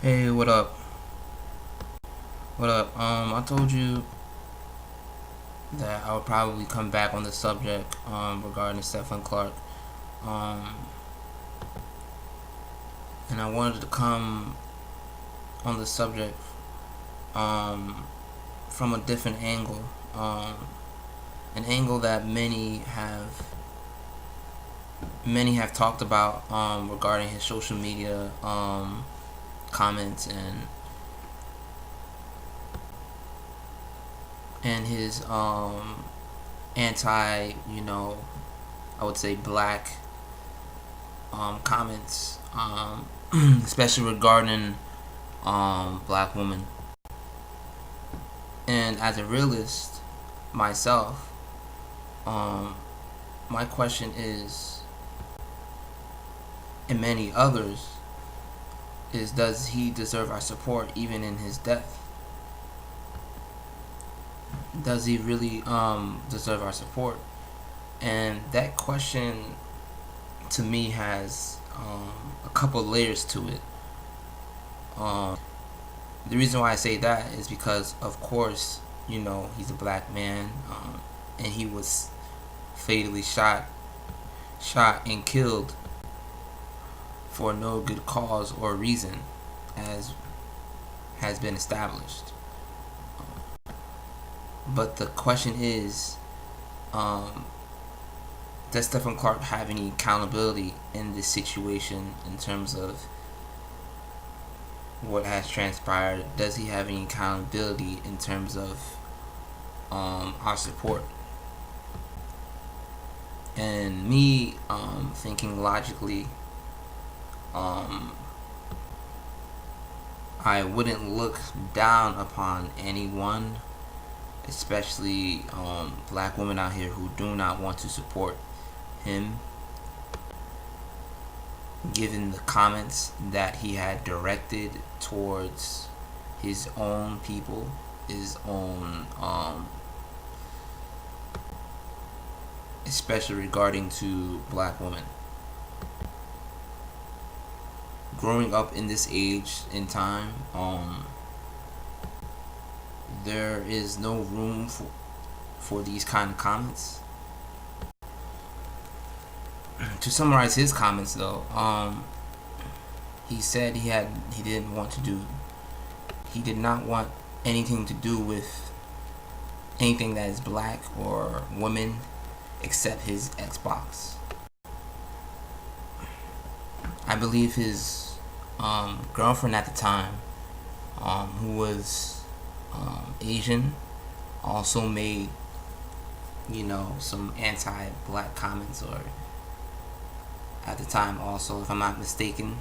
Hey, what up? What up? I told you that I would probably come back on the subject regarding Stephon Clarke. Um, and I wanted to come on the subject um, from a different angle. An angle that many have talked about regarding his social media comments and his anti, I would say black comments, especially regarding black women. And as a realist myself, my question is, and many others, is does he deserve our support even in his death? Does he really deserve our support? And that question to me has a couple layers to it. The reason why I say that is because, of course, he's a black man, and he was fatally shot and killed for no good cause or reason, as has been established. But the question is, does Stephon Clarke have any accountability in this situation in terms of what has transpired? Does he have any accountability in terms of our support? And me thinking logically, I wouldn't look down upon anyone, especially black women out here who do not want to support him, given the comments that he had directed towards his own people, his own, especially regarding to black women. Growing up in this age in time, there is no room for these kind of comments. To summarize his comments, though, he said he did not want anything to do with anything that is black or women except his Xbox. I believe his girlfriend at the time, who was Asian, also made some anti-black comments, or at the time also, if I'm not mistaken.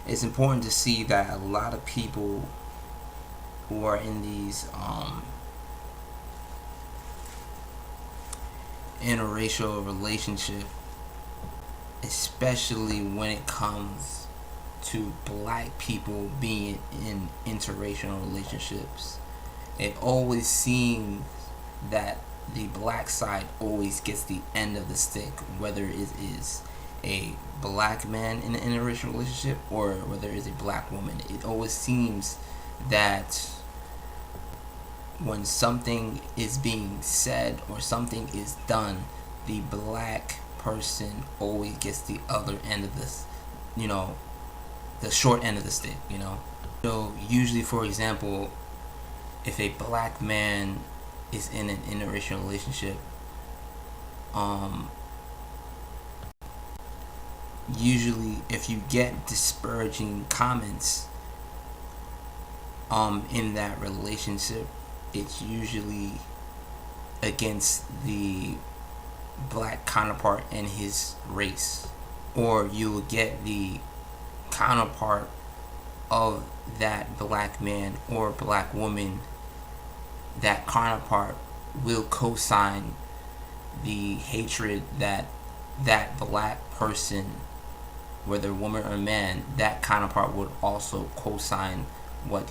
It's important to see that a lot of people who are in these interracial relationship, especially when it comes to black people being in interracial relationships, it always seems that the black side always gets the end of the stick, whether it is a black man in an interracial relationship or whether it is a black woman. It always seems that when something is being said or something is done, the black person always gets the other end of this, the short end of the stick, So usually, for example, if a black man is in an interracial relationship, usually if you get disparaging comments in that relationship, it's usually against the black counterpart and his race, or you will get the counterpart of that black man or black woman. That counterpart will co-sign the hatred that black person, whether woman or man, that counterpart would also co-sign what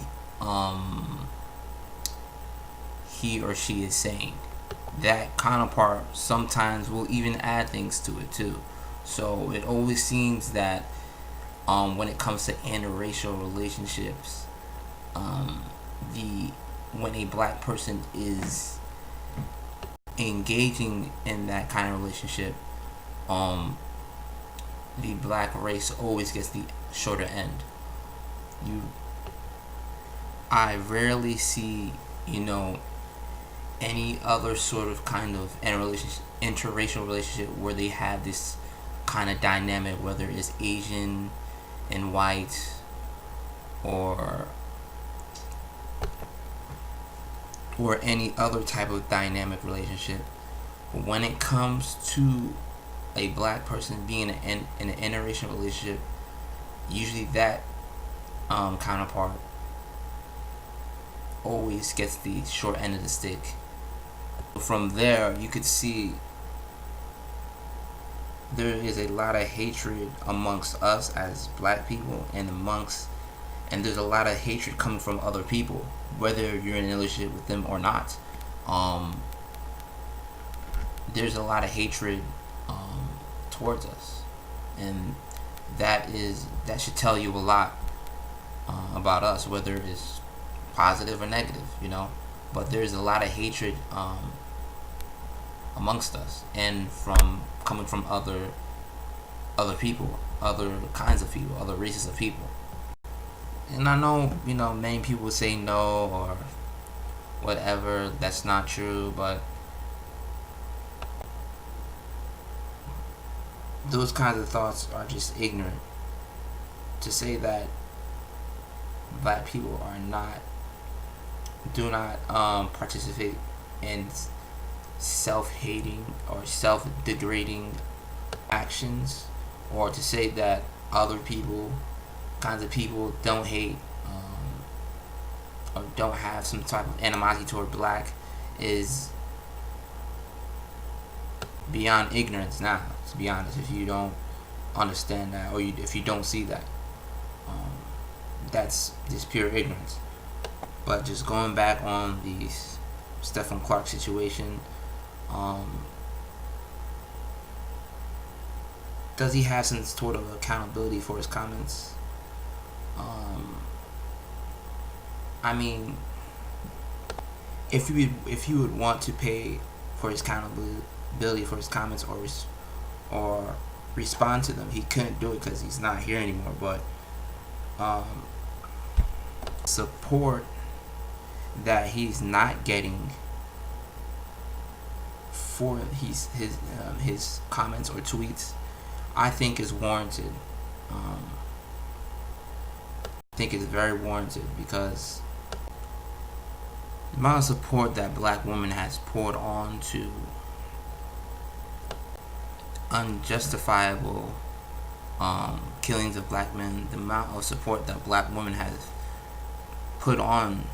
he or she is saying. That counterpart sometimes will even add things to it too. So it always seems that when it comes to interracial relationships, the when a black person is engaging in that kind of relationship, the black race always gets the shorter end. You, I rarely see, any other sort of kind of interracial relationship where they have this kind of dynamic, whether it's Asian and white, or any other type of dynamic relationship. But when it comes to a black person being in an interracial relationship, usually that counterpart always gets the short end of the stick. From there, you could see there is a lot of hatred amongst us as black people, and there's a lot of hatred coming from other people, whether you're in a relationship with them or not. There's a lot of hatred towards us, and that should tell you a lot about us, whether it's positive or negative, But there's a lot of hatred amongst us, and coming from other people, other kinds of people, other races of people. And I know, many people say no or whatever, that's not true, but those kinds of thoughts are just ignorant. To say that black people do not participate in self-hating or self-degrading actions, or to say that other kinds of people don't hate or don't have some type of animosity toward black, is beyond ignorance now, to be honest. If you don't understand that, or if you don't see that, that's just pure ignorance. But just going back on the Stephon Clarke situation, does he have some sort of accountability for his comments? I mean, if you would want to pay for his accountability for his comments, or respond to them, he couldn't do it because he's not here anymore. But support that he's not getting for his comments or tweets, I think is warranted. I think it's very warranted, because the amount of support that black women has poured on to unjustifiable killings of black men, the amount of support that black women has put on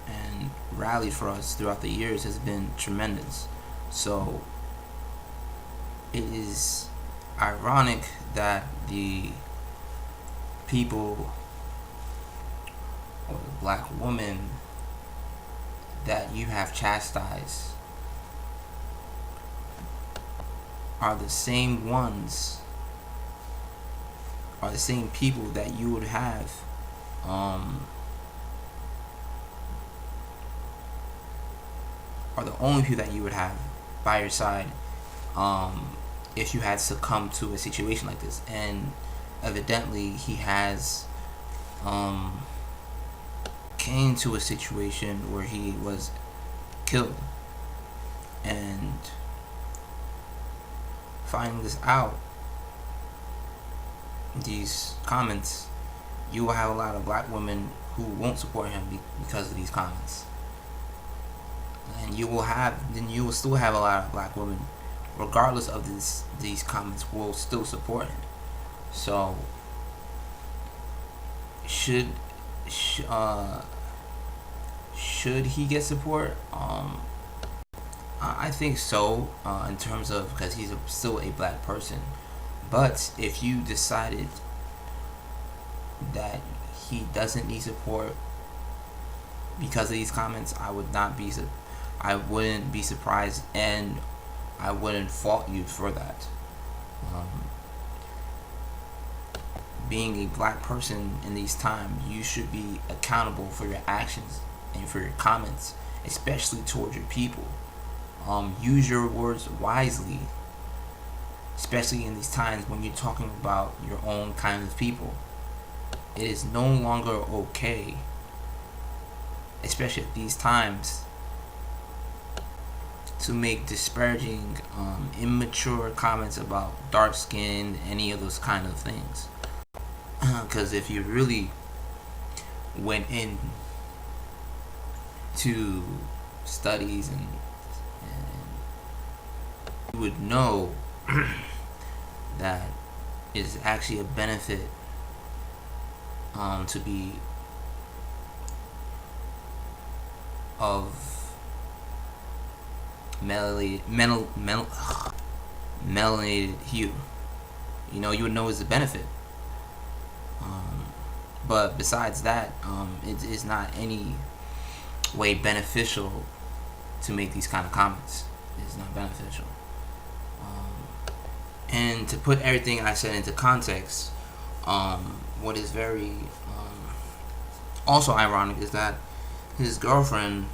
and rallied for us throughout the years has been tremendous. So it is ironic that the people, or the black woman that you have chastised, are the same people that you would have are the only people that you would have by your side if you had succumbed to a situation like this. And evidently he has came to a situation where he was killed, and finding this out, these comments, you will have a lot of black women who won't support him because of these comments. And you will still have a lot of black women, regardless of these comments, will still support him. So should he get support? I think so, in terms of, because he's still a black person. But if you decided that he doesn't need support because of these comments, I wouldn't be surprised, and I wouldn't fault you for that. being a black person in these times, you should be accountable for your actions and for your comments, especially towards your people. Use your words wisely, especially in these times when you're talking about your own kind of people. It is no longer okay, especially at these times, to make disparaging, immature comments about dark skin, any of those kind of things. Because if you really went in to studies, and you would know that it's actually a benefit to be of melanated hue. You would know it's a benefit. But besides that, it is not any way beneficial to make these kind of comments. It's not beneficial. And to put everything I said into context, what is very also ironic is that his girlfriend,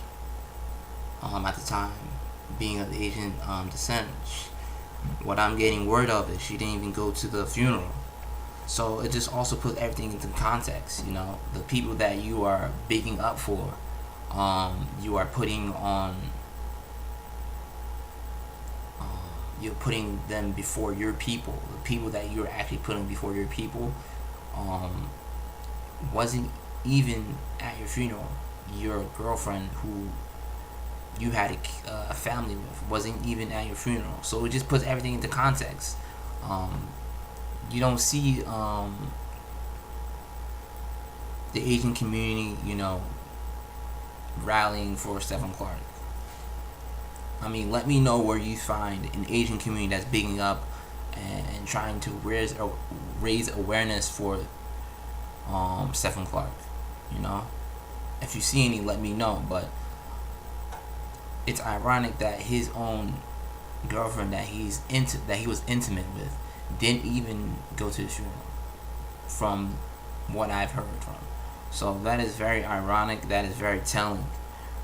at the time, being of Asian descent, what I'm getting word of is she didn't even go to the funeral. So it just also puts everything into context. The people that you are bigging up for, you are putting on, you're putting them before your people. The people that you're actually putting before your people wasn't even at your funeral. Your girlfriend, who you had a family with, wasn't even at your funeral. So it just puts everything into context. You don't see the Asian community, rallying for Stephon Clarke. I mean, let me know where you find an Asian community that's bigging up and trying to raise awareness for Stephon Clarke. If you see any, let me know. But it's ironic that his own girlfriend that he was intimate with didn't even go to the funeral, from what I've heard from. So that is very ironic. That is very telling.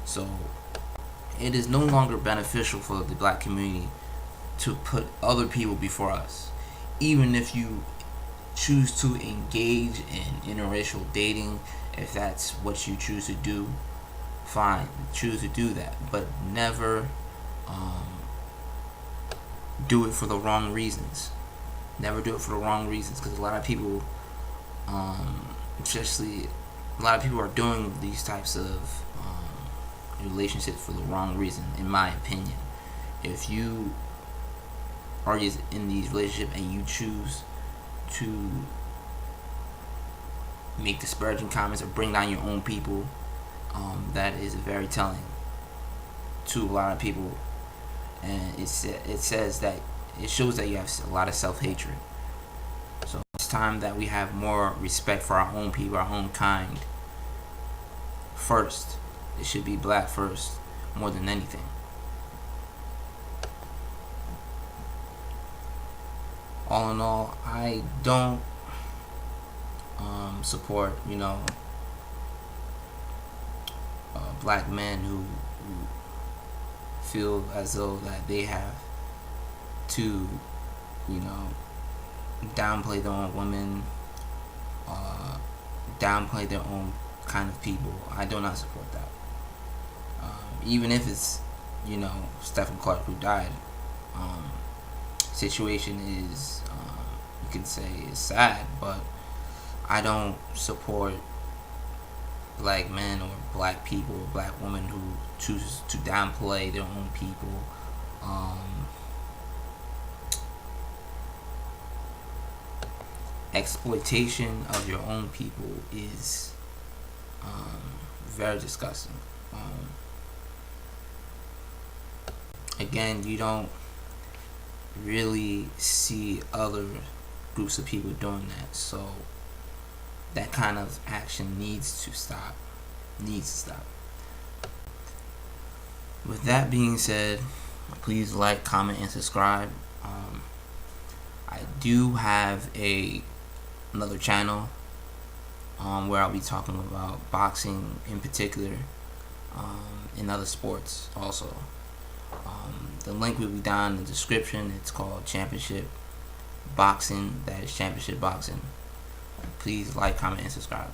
So it is no longer beneficial for the black community to put other people before us. Even if you choose to engage in interracial dating, if that's what you choose to do, fine, choose to do that. But never do it for the wrong reasons. Never do it for the wrong reasons, because a lot of people, especially a lot of people, are doing these types of relationships for the wrong reason, in my opinion. If you are in these relationships and you choose to make disparaging comments or bring down your own people, that is very telling to a lot of people, and it says that it shows that you have a lot of self-hatred. So it's time that we have more respect for our own people, our own kind. First, it should be black first, more than anything. All in all, I don't support, black men who feel as though that they have to, downplay their own women, downplay their own kind of people. I do not support that. Even if it's, Stephon Clarke who died, situation is, you can say, is sad, but I don't support black men or black people or black women who choose to downplay their own people. Exploitation of your own people is very disgusting. Again, you don't really see other groups of people doing that, so that kind of action needs to stop. With that being said, please like, comment, and subscribe. I do have a another channel where I'll be talking about boxing in particular, and other sports also. The link will be down in the description. It's called Championship Boxing. That is Championship Boxing. Please like, comment, and subscribe.